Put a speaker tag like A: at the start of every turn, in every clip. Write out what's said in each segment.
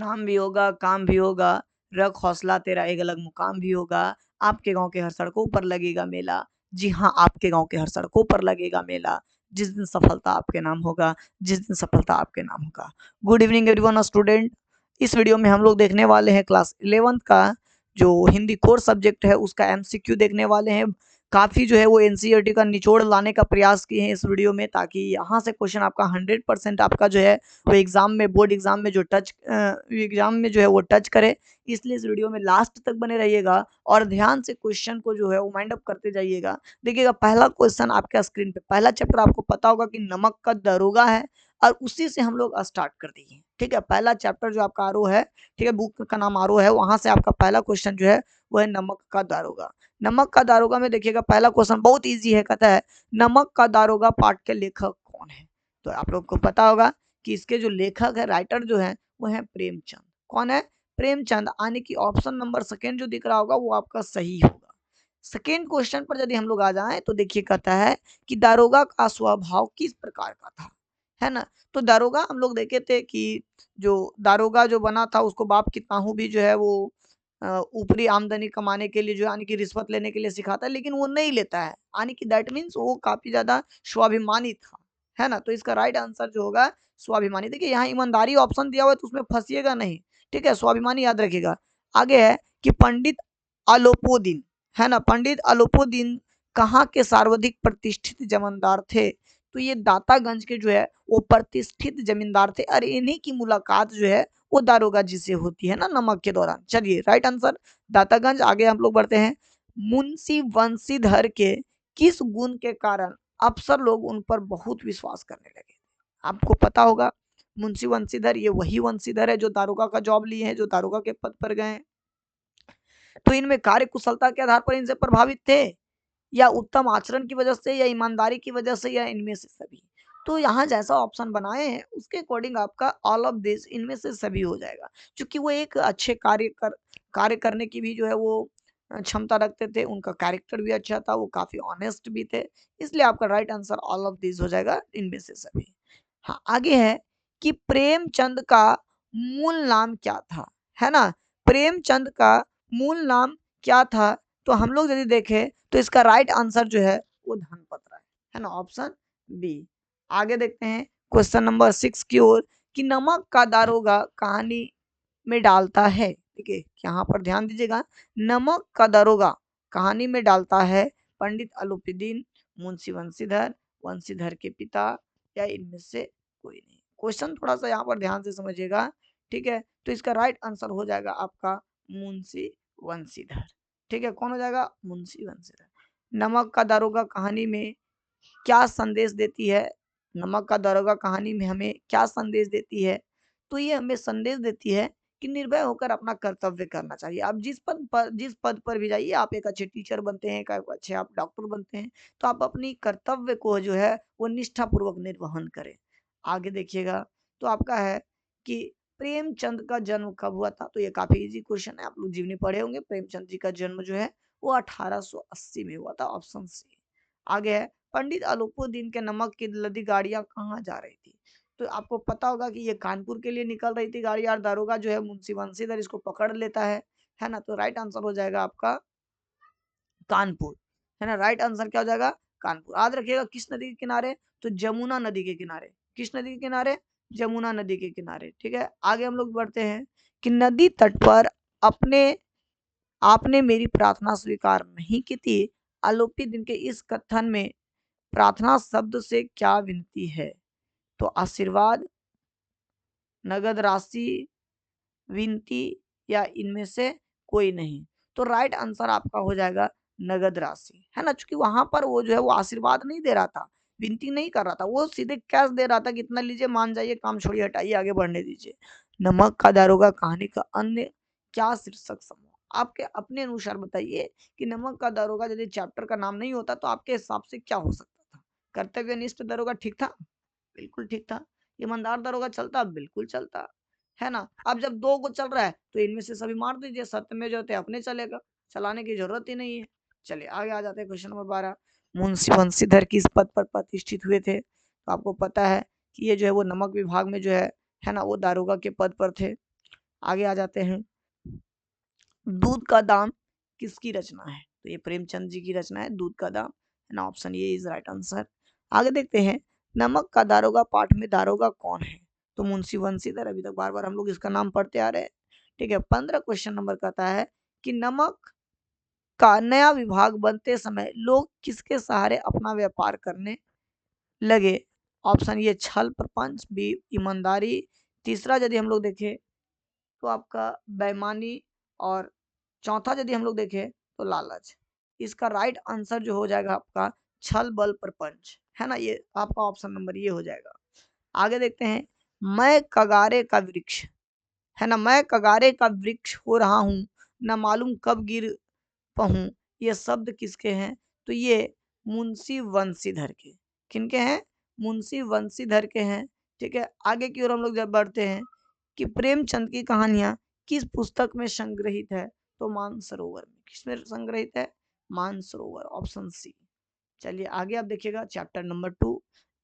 A: नाम भी होगा, काम भी होगा, रख हौसला तेरा एक अलग मुकाम भी होगा, आपके गाँव के हर सड़कों पर लगेगा मेला। जी हाँ, आपके गाँव के हर सड़कों पर लगेगा मेला, जिस दिन सफलता आपके नाम होगा, जिस दिन सफलता आपके नाम होगा। Good evening everyone student. इस वीडियो में हम लोग देखने वाले हैं क्लास 11th का जो हिंदी कोर सब्जेक्ट है उसका एमसीक्यू देखने वाले हैं। काफ़ी जो है वो एनसीईआरटी का निचोड़ लाने का प्रयास किए हैं इस वीडियो में, ताकि यहाँ से क्वेश्चन आपका 100% आपका जो है वो एग्जाम में, बोर्ड एग्जाम में जो एग्जाम में जो है वो टच करे। इसलिए इस वीडियो में लास्ट तक बने रहिएगा और ध्यान से क्वेश्चन को जो है वो माइंड अप करते जाइएगा। देखिएगा पहला क्वेश्चन आपके स्क्रीन पे, पहला चैप्टर आपको पता होगा कि नमक का दरोगा है और उसी से हम लोग स्टार्ट कर दिए। ठीक है, पहला चैप्टर जो आपका आरो है, ठीक है, बुक का नाम आरो है, वहां से आपका पहला क्वेश्चन जो है वो है नमक का दारोगा। नमक का दारोगा में देखिएगा पहला क्वेश्चन बहुत इजी है, कहता है नमक का दारोगा पाठ के लेखक कौन है। तो आप लोग को पता होगा कि इसके जो लेखक है, राइटर जो है वो है प्रेमचंद। कौन है? प्रेमचंद। यानी कि ऑप्शन नंबर सेकेंड जो दिख रहा होगा वो आपका सही होगा। सेकेंड क्वेश्चन पर यदि हम लोग आ जाएं तो देखिए कहता है कि दारोगा का स्वभाव किस प्रकार का था, है ना। तो दारोगा हम लोग देखे थे कि जो दारोगा जो बना था उसको बाप की ताहू भी जो है वो ऊपरी आमदनी कमाने के लिए जो यानी कि रिश्वत लेने के लिए सिखाता है, लेकिन वो नहीं लेता है, यानी कि दैट मीन्स वो काफी ज्यादा स्वाभिमानी था, है ना। तो इसका राइट आंसर जो होगा स्वाभिमानी। देखिए यहाँ ईमानदारी ऑप्शन दिया हुआ है तो उसमें फंसिएगा नहीं, ठीक है, स्वाभिमानी याद रखिएगा। आगे है कि पंडित अलोपोदीन, है ना, पंडित अलोपोदीन कहाँ के सर्वाधिक प्रतिष्ठित जमींदार थे। तो ये दातागंज के जो है वो प्रतिष्ठित जमींदार थे और इन्हीं की मुलाकात जो है वो दारोगा जी से होती है ना नमक के दौरान। चलिए राइट आंसर दातागंज। आगे हम लोग बढ़ते हैं। मुंशी वंशीधर के किस गुण के कारण अफसर लोग उन पर बहुत विश्वास करने लगे। आपको पता होगा मुंशी वंशीधर ये वही वंशीधर है जो दारोगा का जॉब लिए हैं, जो दारोगा के पद पर गए हैं। तो इनमें कार्य कुशलता के आधार पर इनसे प्रभावित थे, या उत्तम आचरण की वजह से, या ईमानदारी की वजह से, या इनमें से सभी। तो यहाँ जैसा ऑप्शन बनाए हैं उसके अकॉर्डिंग आपका ऑल ऑफ दिस, इनमें से सभी हो जाएगा। क्योंकि वो एक अच्छे कार्य करने की भी जो है वो क्षमता रखते थे, उनका कैरेक्टर भी अच्छा था, वो काफी ऑनेस्ट भी थे। इसलिए आपका right answer all of this हो जाएगा, इनमें से सभी। हाँ, आगे है कि प्रेमचंद का मूल नाम क्या था, है ना। प्रेमचंद का मूल नाम क्या था। तो हम लोग यदि देखें तो इसका राइट आंसर जो है वो धनपत राय है ना, ऑप्शन बी। आगे देखते हैं क्वेश्चन नंबर 6 की ओर कि नमक का दारोगा कहानी में डालता है। देखिए यहाँ पर ध्यान दीजिएगा, नमक का दारोगा कहानी में डालता है पंडित अलोपीदीन, मुंशी वंशीधर, वंशीधर के पिता, या इनमें से कोई नहीं। क्वेश्चन थोड़ा सा यहाँ पर ध्यान से समझिएगा, ठीक है। तो इसका राइट आंसर हो जाएगा आपका मुंशी वंशीधर। ठीक है, कौन हो जाएगा? मुंशी वंशीधर। नमक का दारोगा कहानी में क्या संदेश देती है? नमक का दारोगा कहानी में हमें क्या संदेश देती है? तो ये हमें संदेश देती है कि निर्भय होकर अपना कर्तव्य करना चाहिए। आप जिस पद पर भी जाइए, आप एक अच्छे टीचर बनते हैं, एक अच्छे आप डॉक्टर बनते हैं, तो आप अपनी कर्तव्य को जो है वो निष्ठापूर्वक निर्वहन करें। आगे देखिएगा तो आपका है कि प्रेमचंद का जन्म कब हुआ था। तो ये काफी इजी क्वेश्चन है, आप लोग जीवनी पढ़े होंगे। प्रेमचंद जी का जन्म जो है वो 1880 में हुआ था, ऑप्शन सी। आगे है पंडित अलोपीदीन के नमक की लदी गाड़ियां कहाँ जा रही थी। तो आपको पता होगा कि ये कानपुर के लिए निकल रही थी गाड़ी, और दारोगा जो है मुंशी वंशीधर इसको पकड़ लेता है ना। तो राइट आंसर हो जाएगा आपका कानपुर, है ना। राइट आंसर क्या हो जाएगा? कानपुर। याद रखिएगा किस नदी के किनारे? तो जमुना नदी के किनारे। किस नदी के किनारे? जमुना नदी के किनारे। ठीक है, आगे हम लोग बढ़ते हैं कि नदी तट पर अपने आपने मेरी प्रार्थना स्वीकार नहीं की थी। अलोपीदीन के इस कथन में प्रार्थना शब्द से क्या विनती है। तो आशीर्वाद, नगद राशि, विनती, या इनमें से कोई नहीं। तो राइट आंसर आपका हो जाएगा नगद राशि, है ना। क्योंकि वहां पर वो जो है वो आशीर्वाद नहीं दे रहा था, विनती नहीं कर रहा था, वो सीधे कैश दे रहा था कि इतना लीजिए, मान जाइए, काम छोड़िए, हटाइए, आगे बढ़ने दीजिए। नमक का दारोगा कहानी का अन्य क्या शीर्षक समूह, आपके अपने अनुसार बताइए कि नमक का दारोगा यदि चैप्टर का नाम नहीं होता तो आपके हिसाब से क्या हो सकता था। कर्तव्यनिष्ठ दारोगा ठीक था, बिल्कुल ठीक था। ईमानदार दारोगा चलता, बिल्कुल चलता, है ना। अब जब दो को चल रहा है तो इनमें से सभी मार दीजिए, सत्य में जो होते अपने चलेगा, चलाने की जरूरत ही नहीं है। चलिए आगे आ जाते हैं क्वेश्चन नंबर 12। मुंशी वंशीधर किस पद पर प्रतिष्ठित हुए थे। तो आपको पता है कि ये जो है वो नमक विभाग में जो है ना, वो दारोगा के पद पर थे। आगे आ जाते हैं, दूध का दाम किसकी रचना है? तो ये प्रेमचंद जी की रचना है, दूध का दाम, है ना, option A is right answer. आगे देखते हैं, नमक का दारोगा पाठ में दारोगा कौन है? तो मुंशी बंसीधर, अभी तक बार बार हम लोग इसका नाम पढ़ते आ रहे हैं। ठीक है, 15 क्वेश्चन नंबर कहता है कि नमक का नया विभाग बनते समय लोग किसके सहारे अपना व्यापार करने लगे? ऑप्शन ये छल प्रपंच, बी ईमानदारी, तीसरा यदि हम लोग देखें तो आपका बेईमानी, और चौथा यदि हम लोग देखें तो लालच। इसका राइट आंसर जो हो जाएगा आपका छल बल प्रपंच, है ना, ये आपका ऑप्शन नंबर ये हो जाएगा। आगे देखते हैं, मैं कगारे का वृक्ष, है ना, मैं कगारे का वृक्ष हो रहा हूँ, न मालूम कब गिर पहूं, ये शब्द किसके हैं? तो ये मुंशी वंशीधर के, किनके हैं? मुंशी वंशीधर के हैं। ठीक है, आगे की ओर हम लोग जब बढ़ते हैं कि प्रेमचंद की कहानियां किस पुस्तक में संग्रहित है? तो मानसरोवर में। किसमें संग्रहित है? Mansarovar, option C. चलिए आगे आप देखिएगा चैप्टर नंबर 2।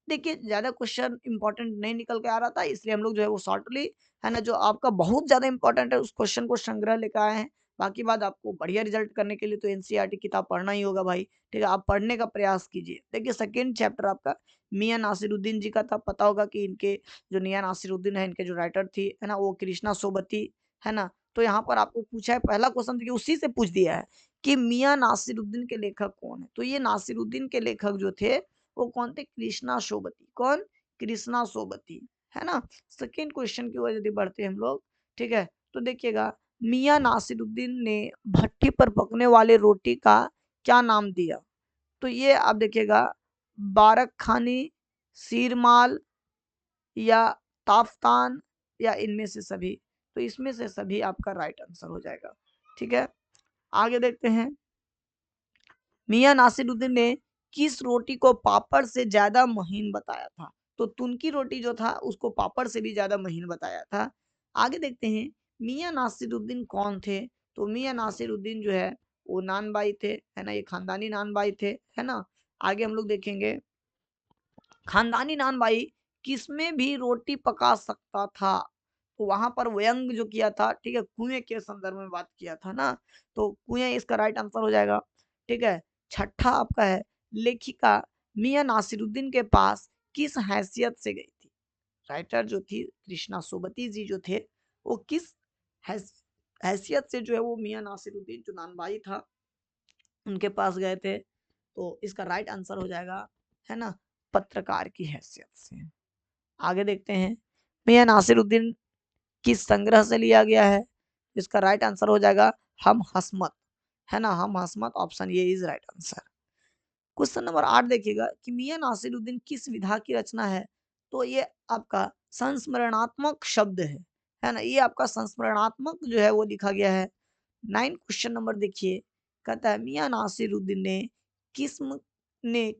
A: देखिए ज्यादा क्वेश्चन इंपॉर्टेंट नहीं निकल के आ रहा था, इसलिए हम लोग जो है वो शॉर्टली, है ना, जो आपका बहुत ज्यादा इंपॉर्टेंट है उस क्वेश्चन को संग्रह लेकर आए हैं। बाकी बात, आपको बढ़िया रिजल्ट करने के लिए तो एनसीईआरटी किताब पढ़ना ही होगा भाई। ठीक है, आप पढ़ने का प्रयास कीजिए। देखिए सेकंड चैप्टर आपका मियां नासिरुद्दीन जी का था, पता होगा कि इनके जो मियां नासिरुद्दीन है, इनके जो राइटर थी, है ना, वो कृष्णा सोबती, है ना। तो यहाँ पर आपको पूछा है, पहला क्वेश्चन देखिए उसी से पूछ दिया है कि मियां नासिरुद्दीन के लेखक कौन है? तो ये नासिरुद्दीन के लेखक जो थे वो कौन थे? कृष्णा सोबती। कौन? कृष्णा सोबती, है ना। सेकेंड क्वेश्चन की ओर यदि बढ़ते हैं हम लोग, ठीक है, तो देखिएगा, मियां नासिरुद्दीन ने भट्टी पर पकने वाले रोटी का क्या नाम दिया? तो ये आप देखिएगा, बारक खानी, सीरमाल, या ताफ्तान, या इनमें से सभी। तो इसमें से सभी आपका राइट आंसर हो जाएगा। ठीक है, आगे देखते हैं, मियां नासिरुद्दीन ने किस रोटी को पापड़ से ज्यादा महीन बताया था? तो तुनकी रोटी जो था उसको पापड़ से भी ज्यादा महीन बताया था। आगे देखते हैं, मियां नासिरुद्दीन कौन थे? तो मियां नासिरुद्दीन जो है वो नानबाई थे, है ना, ये खानदानी नानबाई थे, है ना। आगे हम लोग देखेंगे, खानदानी नानबाई किसमें भी रोटी पका सकता था? तो वहां पर व्यंग जो किया था, ठीक है, कुएं के संदर्भ में बात किया था ना, तो कुएं इसका राइट आंसर हो जाएगा। ठीक है, छठा आपका है, लेखिका मियां नासिरुद्दीन के पास किस हैसियत से गई थी? राइटर जो थी कृष्णा सोबती जी जो थे, वो किस हैस, हैसियत से जो है वो मियां नासिरुद्दीन जो नानबाई था उनके पास गए थे? तो इसका राइट आंसर हो जाएगा, है ना, पत्रकार की हैसियत से। आगे देखते हैं, मियां नासिरुद्दीन किस संग्रह से लिया गया है? इसका राइट आंसर हो जाएगा हम हसमत, है ना, हम हसमत, ऑप्शन ये is right answer. Question number 8 देखिएगा कि मियां नासिरुद्दीन किस विधा की रचना है? तो ये आपका संस्मरणात्मक शब्द है ना, ये आपका संस्मरणात्मक जो है वो लिखा गया है। 9 क्वेश्चन नंबर देखिए, कहता है मियां नासिरुद्दीन ने किस्म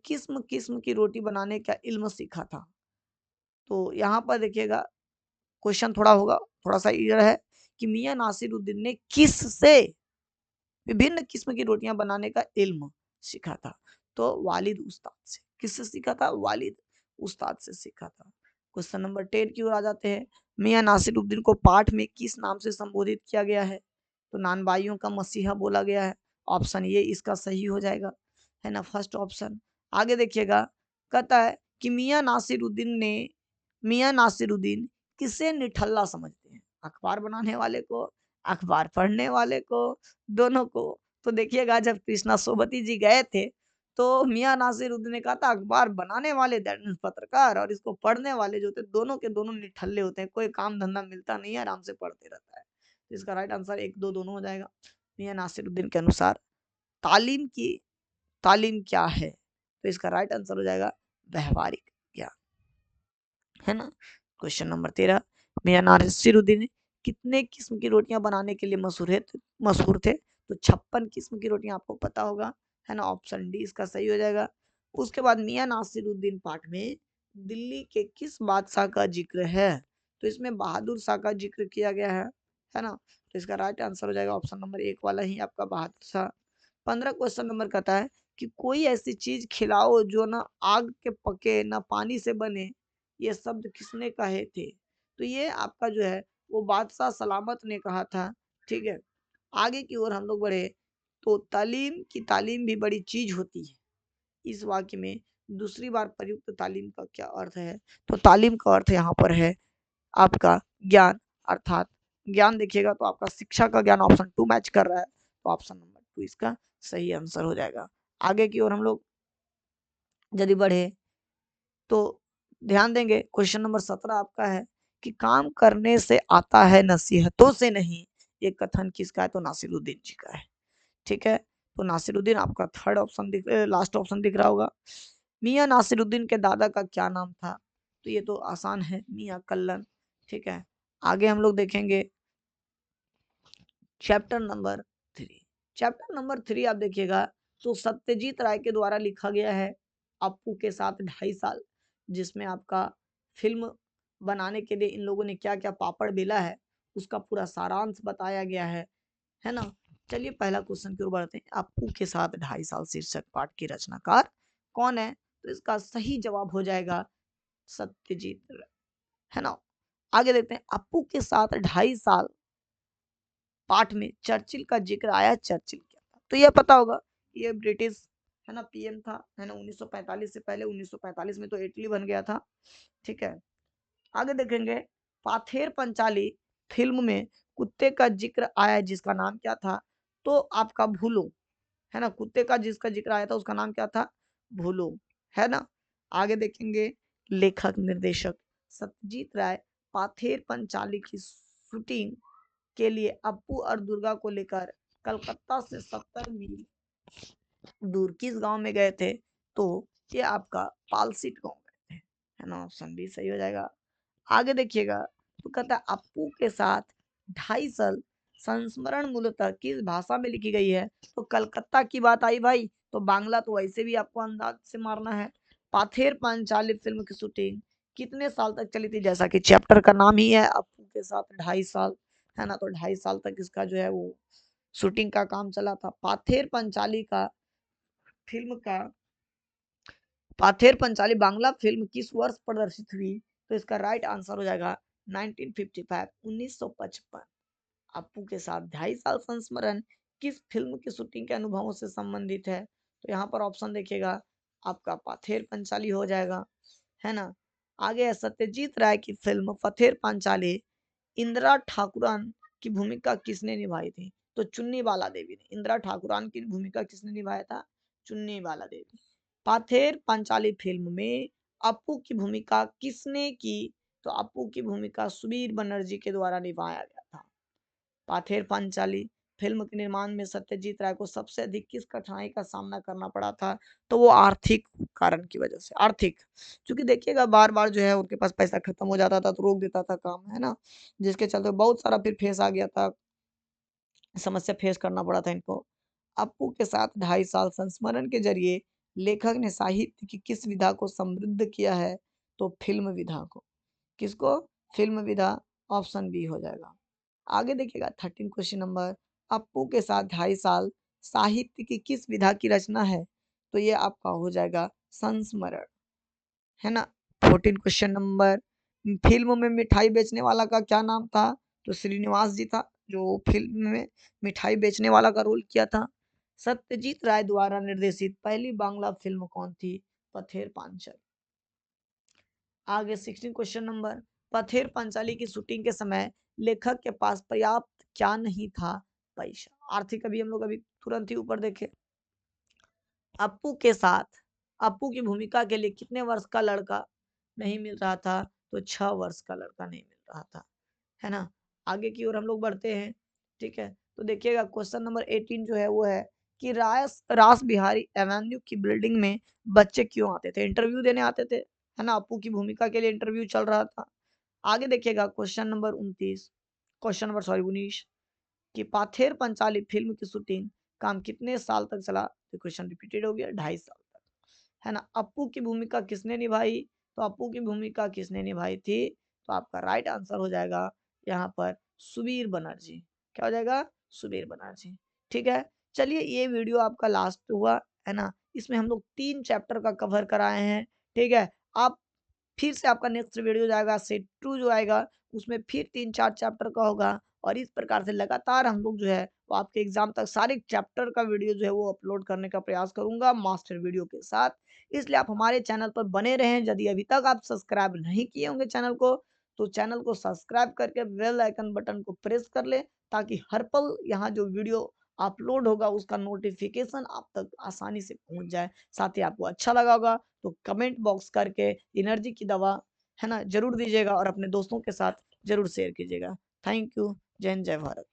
A: किस्म किस्म की रोटी बनाने का इल्म सीखा था? तो यहाँ पर देखिएगा क्वेश्चन थोड़ा होगा, थोड़ा सा ईयर है कि मियां नासिरुद्दीन ने किस से विभिन्न किस्म की रोटियां बनाने का इल्म सीखा था? तो वालिद उस्ताद से। किससे सीखा था? वालिद उस्ताद से सीखा था। क्वेश्चन नंबर 10 की ओर आ जाते हैं, मियां नासिरुद्दीन को पाठ में किस नाम से संबोधित किया गया है? तो नानबाइयों का मसीहा बोला गया है, ऑप्शन ये इसका सही हो जाएगा, है ना, फर्स्ट ऑप्शन। आगे देखिएगा, कहता है कि मियां नासिरुद्दीन किसे निठल्ला समझते हैं? अखबार बनाने वाले को, अखबार पढ़ने वाले को, दोनों को? तो देखिएगा, जब कृष्णा सोबती जी गए थे तो मियां नासिरुद्दीन ने कहा था अखबार बनाने वाले दैट मीन्स पत्रकार, और इसको पढ़ने वाले जो थे दोनों के दोनों निठल्ले होते हैं, कोई काम धंधा मिलता नहीं है, आराम से पढ़ते रहता है। तो इसका राइट आंसर एक दो दोनों हो जाएगा। मियां नासिरुद्दीन के अनुसार तालीम की तालीम क्या है? तो इसका राइट आंसर हो जाएगा व्यवहारिक ज्ञान, है ना। क्वेश्चन नंबर 13, मियां नासिरुद्दीन कितने किस्म की रोटियां बनाने के लिए मशहूर थे? तो 56 किस्म की रोटियां आपको पता होगा, है ना, ऑप्शन डी इसका सही हो जाएगा। उसके बाद मियां नासिरुद्दीन पाठ में दिल्ली के किस बादशाह का जिक्र है? तो इसमें बहादुर शाह का जिक्र किया गया है ना। तो इसका राइट आंसर हो जाएगा ऑप्शन नंबर एक वाला ही आपका बहादुर शाह। 15 क्वेश्चन नंबर कहता है कि कोई ऐसी चीज खिलाओ जो ना आग के पके ना पानी से बने, ये शब्द किसने कहे थे? तो ये आपका जो है वो बादशाह सलामत ने कहा था। ठीक है, आगे की ओर हम लोग बढ़े तो तालीम भी बड़ी चीज होती है। इस वाक्य में दूसरी बार प्रयुक्त तालीम का क्या अर्थ है? तो तालीम का अर्थ यहाँ पर है आपका ज्ञान, अर्थात ज्ञान देखिएगा तो आपका शिक्षा का ज्ञान ऑप्शन 2 मैच कर रहा है, तो ऑप्शन नंबर 2 इसका सही आंसर हो जाएगा। आगे की ओर हम लोग यदि बढ़े तो ध्यान देंगे क्वेश्चन नंबर 17 आपका है कि काम करने से आता है नसीहतों से नहीं, ये कथन किसका है? तो नासिरुद्दीन जी का है। ठीक है, तो नासिरुद्दीन आपका थर्ड ऑप्शन लास्ट ऑप्शन दिख रहा होगा। मियाँ नासिरुद्दीन के दादा का क्या नाम था? तो ये तो आसान है, मियाँ कल्लन। ठीक है, आगे हम लोग देखेंगे चैप्टर नंबर 3। चैप्टर नंबर 3 आप देखिएगा तो सत्यजीत राय के द्वारा लिखा गया है अप्पू के साथ 2.5 साल, जिसमें आपका फिल्म बनाने के लिए इन लोगों ने क्या क्या पापड़ बेला है उसका पूरा सारांश बताया गया है ना। चलिए पहला क्वेश्चन की ओर बढ़ते हैं। अप्पू के साथ 2.5 साल शीर्षक पाठ के रचनाकार कौन है? तो इसका सही जवाब हो जाएगा सत्यजीत राय, है ना। आगे देखते हैं अप्पू के साथ 2.5 साल पाठ में चर्चिल का जिक्र आया। चर्चिल क्या था? तो यह पता होगा, ये ब्रिटिश है ना पीएम था, है ना 1945 से पहले। 1945 में तो इटली बन गया था। ठीक है, आगे देखेंगे पाथेर पंचाली फिल्म में कुत्ते का जिक्र आया जिसका नाम क्या था? तो आपका भूलो, है ना। कुत्ते का जिसका जिक्र आया था उसका नाम क्या था? भूलो, है ना। आगे देखेंगे लेखक निर्देशक सत्यजीत राय पाथेर पंचाली की शूटिंग के लिए अप्पू और दुर्गा को लेकर कलकत्ता से 70 मील दूर किस गांव में गए थे? तो ये आपका पालसीट गांव गए थे, है ना। ऑप्शन बी सही हो जाएगा। आगे देखिएगा तो कहता है अप्पू के साथ 2.5 साल संस्मरण मूलतः किस भाषा में लिखी गई है? तो कलकत्ता की बात आई भाई, तो बांग्ला तो वैसे भी आपको अंदाज से मारना है। पाथेर पांचाली फिल्म की शूटिंग कितने साल तक चली थी? जैसा कि चैप्टर का नाम ही है अप्पू के साथ 2.5 साल, है ना। तो 2.5 साल तक इसका जो है वो शूटिंग का काम चला था। फिल्म का पाथेर पंचाली बांग्ला फिल्म किस वर्ष प्रदर्शित हुई? तो इसका राइट आंसर हो जाएगा 1955, 1955। अप्पू के साथ 2.5 साल संस्मरण किस फिल्म की शूटिंग के अनुभवों से संबंधित है? तो यहाँ पर ऑप्शन देखिएगा आपका पाथेर पंचाली हो जाएगा, है ना। आगे है सत्यजीत राय की फिल्म पथेर पंचाली इंदिरा ठाकुरन की भूमिका किसने निभाई थी? तो चुन्नी बाला देवी ने। इंदिरा ठाकुरन की भूमिका किसने निभाया था? चुन्नी बाला देवी। पाथेर पंचाली फिल्म में अप्पू की भूमिका किसने की? तो अप्पू की भूमिका सुबीर बनर्जी के द्वारा निभाया गया था। पाथेर पांचाली फिल्म के निर्माण में सत्यजीत राय को सबसे अधिक किस कठिनाई का सामना करना पड़ा था? तो वो आर्थिक कारण की वजह से। आर्थिक, क्योंकि देखिएगा बार बार जो है उनके पास पैसा खत्म हो जाता था तो रोक देता था काम, है ना। जिसके चलते बहुत सारा फिर फेस आ गया था, समस्या फेस करना पड़ा था इनको। अप्पू के साथ 2.5 साल संस्मरण के जरिए लेखक ने साहित्य की किस विधा को समृद्ध किया है? तो फिल्म विधा को। किसको? फिल्म विधा। ऑप्शन बी हो जाएगा। आगे देखिएगा 13 क्वेश्चन नंबर अप्पू के साथ 2.5 साल साहित्य की किस विधा की रचना है? तो ये आपका हो जाएगा संस्मरण, है ना। 14 क्वेश्चन नंबर फिल्म में मिठाई बेचने वाला का क्या नाम था? तो श्रीनिवास जी था जो फिल्म में मिठाई बेचने वाला का रोल किया था। सत्यजीत राय द्वारा निर्देशित पहली बांग्ला फिल्म कौन थी? पथेर पांचाली। आगे 16 क्वेश्चन नंबर पथेर पंचाली की शूटिंग के समय लेखक के पास पर्याप्त क्या नहीं था? पैसा। आर्थिक अभी हम लोग अभी तुरंत ही ऊपर देखे। अप्पू के साथ अप्पू की भूमिका के लिए कितने वर्ष का लड़का नहीं मिल रहा था? तो 6 वर्ष का लड़का नहीं मिल रहा था, है ना। आगे की ओर हम लोग बढ़ते हैं। ठीक है, तो देखिएगा क्वेश्चन नंबर 18 जो है वो है कि रास बिहारी एवेन्यू की बिल्डिंग में बच्चे क्यों आते थे? इंटरव्यू देने आते थे, है ना। अप्पू की भूमिका के लिए इंटरव्यू चल रहा था। आगे देखिएगा question number 29, question number sorry 19 कि पाथेर पंचाली फिल्म की शूटिंग काम कितने साल तक चला? तो क्वेश्चन रिपीटेड हो गया, 2.5 साल तक, है ना। अप्पू की भूमिका किसने निभाई? तो अप्पू की भूमिका किसने निभाई थी? तो आपका राइट आंसर हो जाएगा यहाँ पर सुबीर बनर्जी। क्या हो जाएगा? सुबीर बनर्जी। ठीक है, चलिए ये वीडियो आपका लास्ट हुआ, है ना। इसमें हम लोग 3 चैप्टर का कवर कराए हैं। ठीक है, आप फिर से आपका नेक्स्ट वीडियो जाएगा सेट 2 जो आएगा उसमें फिर 3-4 चैप्टर का होगा और इस प्रकार से लगातार हम लोग जो है वो आपके एग्ज़ाम तक सारे चैप्टर का वीडियो जो है वो अपलोड करने का प्रयास करूँगा मास्टर वीडियो के साथ। इसलिए आप हमारे चैनल पर बने रहें। यदि अभी तक आप सब्सक्राइब नहीं किए होंगे चैनल को, तो चैनल को सब्सक्राइब करके बेल आइकन बटन को प्रेस कर लें, ताकि हर पल यहाँ जो वीडियो अपलोड होगा उसका नोटिफ़िकेशन आप तक आसानी से पहुँच जाए। साथ ही आपको अच्छा लगा होगा तो कमेंट बॉक्स करके एनर्जी की दवा, है ना, ज़रूर दीजिएगा और अपने दोस्तों के साथ ज़रूर शेयर कीजिएगा। Thank you. जय हिंद, जय भारत।